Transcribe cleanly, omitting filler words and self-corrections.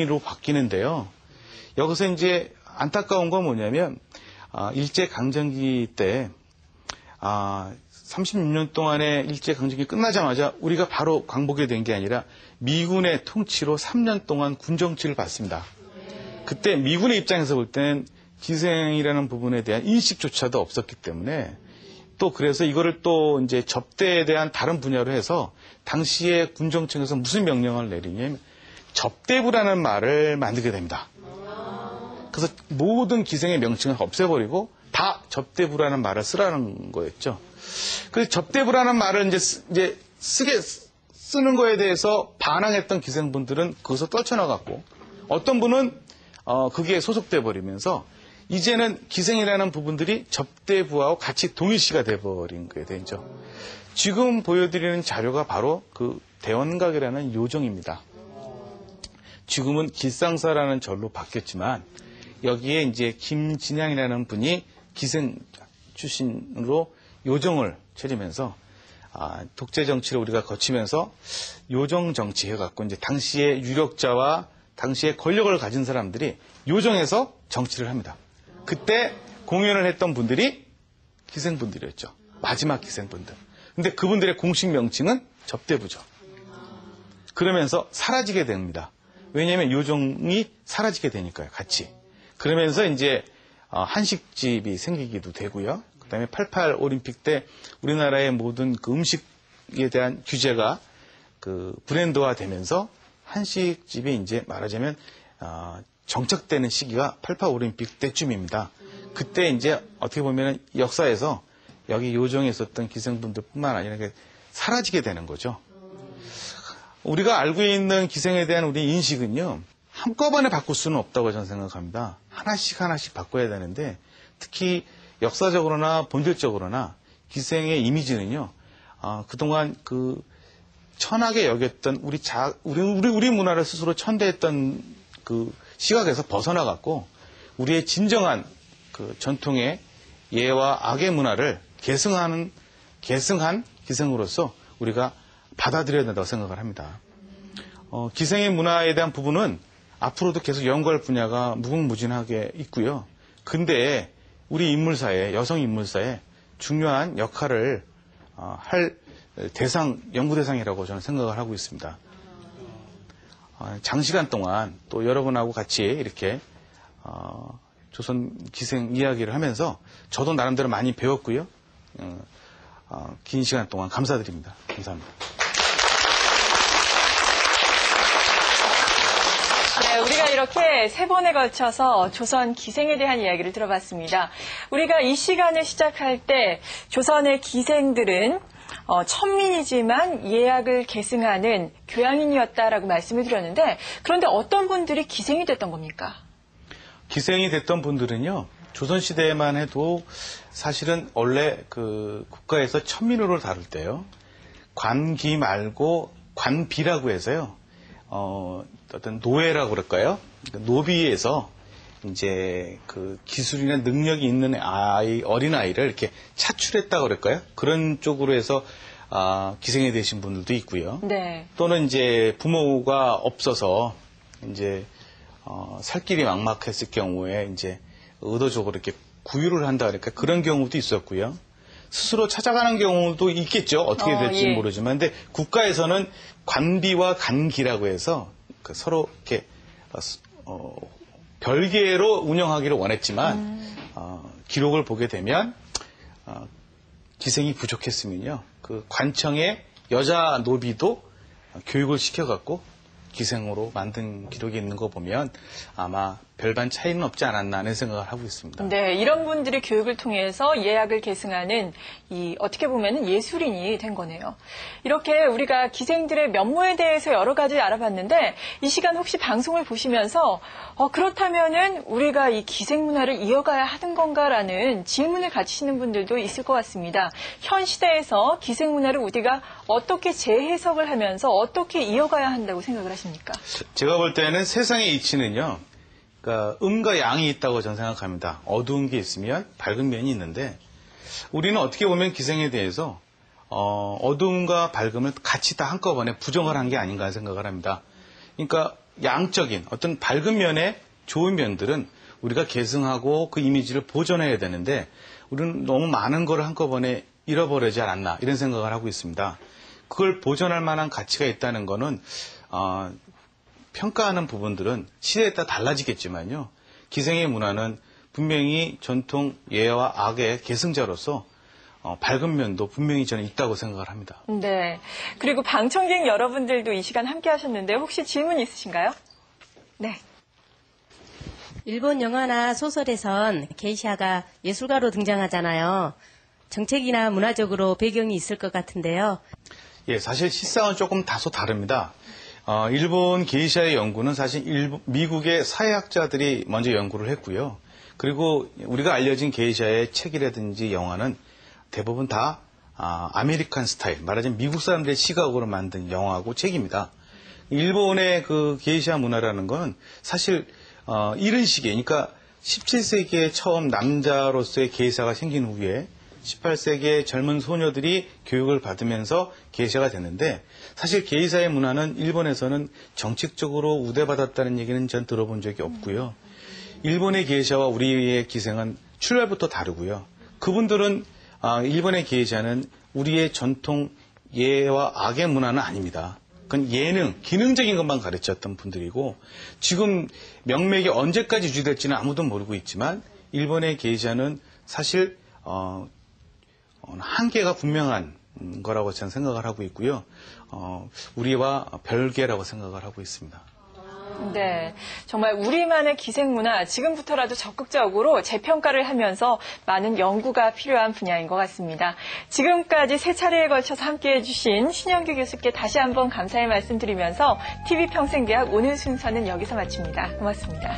로 바뀌는데요. 여기서 이제 안타까운 건 뭐냐면 일제 강점기 때 36년 동안의 일제 강점기 끝나자마자 우리가 바로 광복이 된 게 아니라 미군의 통치로 3년 동안 군 정치를 받습니다. 그때 미군의 입장에서 볼 때는 기생이라는 부분에 대한 인식조차도 없었기 때문에 또 그래서 이거를 또 이제 접대에 대한 다른 분야로 해서 당시에 군 정책에서 무슨 명령을 내리냐면 접대부라는 말을 만들게 됩니다. 그래서 모든 기생의 명칭을 없애버리고 다 접대부라는 말을 쓰라는 거였죠. 그래서 접대부라는 말을 이제 쓰는 거에 대해서 반항했던 기생분들은 거기서 떨쳐나갔고 어떤 분은 그게 소속돼 버리면서 이제는 기생이라는 부분들이 접대부하고 같이 동일시가 돼버린 게 되죠. 지금 보여드리는 자료가 바로 그 대원각이라는 요정입니다. 지금은 길상사라는 절로 바뀌었지만 여기에 이제 김진양이라는 분이 기생 출신으로 요정을 차리면서 독재 정치를 우리가 거치면서 요정 정치 해갖고 이제 당시의 유력자와 당시의 권력을 가진 사람들이 요정에서 정치를 합니다. 그때 공연을 했던 분들이 기생분들이었죠. 마지막 기생분들. 근데 그분들의 공식 명칭은 접대부죠. 그러면서 사라지게 됩니다. 왜냐하면 요정이 사라지게 되니까요. 같이. 그러면서 이제 한식집이 생기기도 되고요. 그다음에 88 올림픽 때 우리나라의 모든 그 음식에 대한 규제가 그 브랜드화 되면서 한식집이 이제 말하자면 정착되는 시기가 88 올림픽 때쯤입니다. 그때 이제 어떻게 보면 역사에서 여기 요정에 있었던 기생분들뿐만 아니라 사라지게 되는 거죠. 우리가 알고 있는 기생에 대한 우리 인식은요. 한꺼번에 바꿀 수는 없다고 저는 생각합니다. 하나씩 바꿔야 되는데 특히 역사적으로나 본질적으로나 기생의 이미지는요. 그동안 그 천하게 여겼던 우리 문화를 스스로 천대했던 그 시각에서 벗어나갔고 우리의 진정한 그 전통의 예와 악의 문화를 계승한 기생으로서 우리가 받아들여야 된다고 생각을 합니다. 기생의 문화에 대한 부분은 앞으로도 계속 연구할 분야가 무궁무진하게 있고요. 근데 우리 인물사에, 여성 인물사에 중요한 역할을 할 연구 대상이라고 저는 생각을 하고 있습니다. 장시간 동안 또 여러분하고 같이 이렇게 조선 기생 이야기를 하면서 저도 나름대로 많이 배웠고요. 긴 시간 동안 감사드립니다. 감사합니다. 네, 우리가 이렇게 3번에 걸쳐서 조선 기생에 대한 이야기를 들어봤습니다. 우리가 이 시간을 시작할 때 조선의 기생들은 천민이지만 예약을 계승하는 교양인이었다라고 말씀을 드렸는데 그런데 어떤 분들이 기생이 됐던 겁니까? 기생이 됐던 분들은요. 조선시대에만 해도 사실은 원래 그 국가에서 천민으로 다룰 때요. 관기 말고 관비라고 해서요. 어떤 노예라고 그럴까요? 노비에서 이제 그 기술이나 능력이 있는 어린아이를 이렇게 차출했다고 그럴까요? 그런 쪽으로 해서 기생이 되신 분들도 있고요. 네. 또는 이제 부모가 없어서 이제 살 길이 막막했을 경우에 이제 의도적으로 이렇게 구유를 한다 그러니까 그런 경우도 있었고요. 스스로 찾아가는 경우도 있겠죠. 어떻게 될지 예. 모르지만. 근데 국가에서는 관비와 간기라고 해서 서로 이렇게 별개로 운영하기를 원했지만 기록을 보게 되면 기생이 부족했으면요. 그 관청의 여자 노비도 교육을 시켜갖고 기생으로 만든 기록이 있는 거 보면 아마 별반 차이는 없지 않았나 하는 생각을 하고 있습니다. 네, 이런 분들이 교육을 통해서 예약을 계승하는 어떻게 보면 예술인이 된 거네요. 이렇게 우리가 기생들의 면모에 대해서 여러 가지 알아봤는데 이 시간 혹시 방송을 보시면서 그렇다면은 우리가 이 기생 문화를 이어가야 하는 건가라는 질문을 가지시는 분들도 있을 것 같습니다. 현 시대에서 기생 문화를 우리가 어떻게 재해석을 하면서 어떻게 이어가야 한다고 생각을 하십니까? 제가 볼 때는 세상의 이치는요. 그러니까 음과 양이 있다고 저는 생각합니다. 어두운 게 있으면 밝은 면이 있는데 우리는 어떻게 보면 기생에 대해서 어두움과 밝음을 같이 다 한꺼번에 부정을 한 게 아닌가 생각을 합니다. 그러니까 양적인 어떤 밝은 면의 좋은 면들은 우리가 계승하고 그 이미지를 보존해야 되는데 우리는 너무 많은 걸 한꺼번에 잃어버리지 않았나 이런 생각을 하고 있습니다. 그걸 보존할 만한 가치가 있다는 거는 평가하는 부분들은 시대에 따라 달라지겠지만요. 기생의 문화는 분명히 전통 예와 악의 계승자로서 밝은 면도 분명히 저는 있다고 생각을 합니다. 네. 그리고 방청객 여러분들도 이 시간 함께 하셨는데 혹시 질문 있으신가요? 네. 일본 영화나 소설에선 게이샤가 예술가로 등장하잖아요. 정책이나 문화적으로 배경이 있을 것 같은데요. 예, 사실 실상은 조금 다소 다릅니다. 일본 게이샤의 연구는 사실 미국의 사회학자들이 먼저 연구를 했고요. 그리고 우리가 알려진 게이샤의 책이라든지 영화는 대부분 다 아메리칸 스타일, 말하자면 미국 사람들의 시각으로 만든 영화고 책입니다. 일본의 그 게이샤 문화라는 건 사실 이런 시기에, 그러니까 17세기에 처음 남자로서의 게이샤가 생긴 후에 18세기의 젊은 소녀들이 교육을 받으면서 게이샤가 됐는데 사실 게이샤의 문화는 일본에서는 정책적으로 우대받았다는 얘기는 전 들어본 적이 없고요. 일본의 게이샤와 우리의 기생은 출발부터 다르고요. 그분들은 일본의 게이샤는 우리의 전통 예와 악의 문화는 아닙니다. 그건 예능, 기능적인 것만 가르쳤던 분들이고 지금 명맥이 언제까지 유지될지는 아무도 모르고 있지만 일본의 게이샤는 사실 한계가 분명한 거라고 저는 생각을 하고 있고요. 우리와 별개라고 생각을 하고 있습니다. 네, 정말 우리만의 기생문화 지금부터라도 적극적으로 재평가를 하면서 많은 연구가 필요한 분야인 것 같습니다. 지금까지 세 차례에 걸쳐서 함께해 주신 신영규 교수께 다시 한번 감사의 말씀드리면서 TV평생대학 오늘 순서는 여기서 마칩니다. 고맙습니다.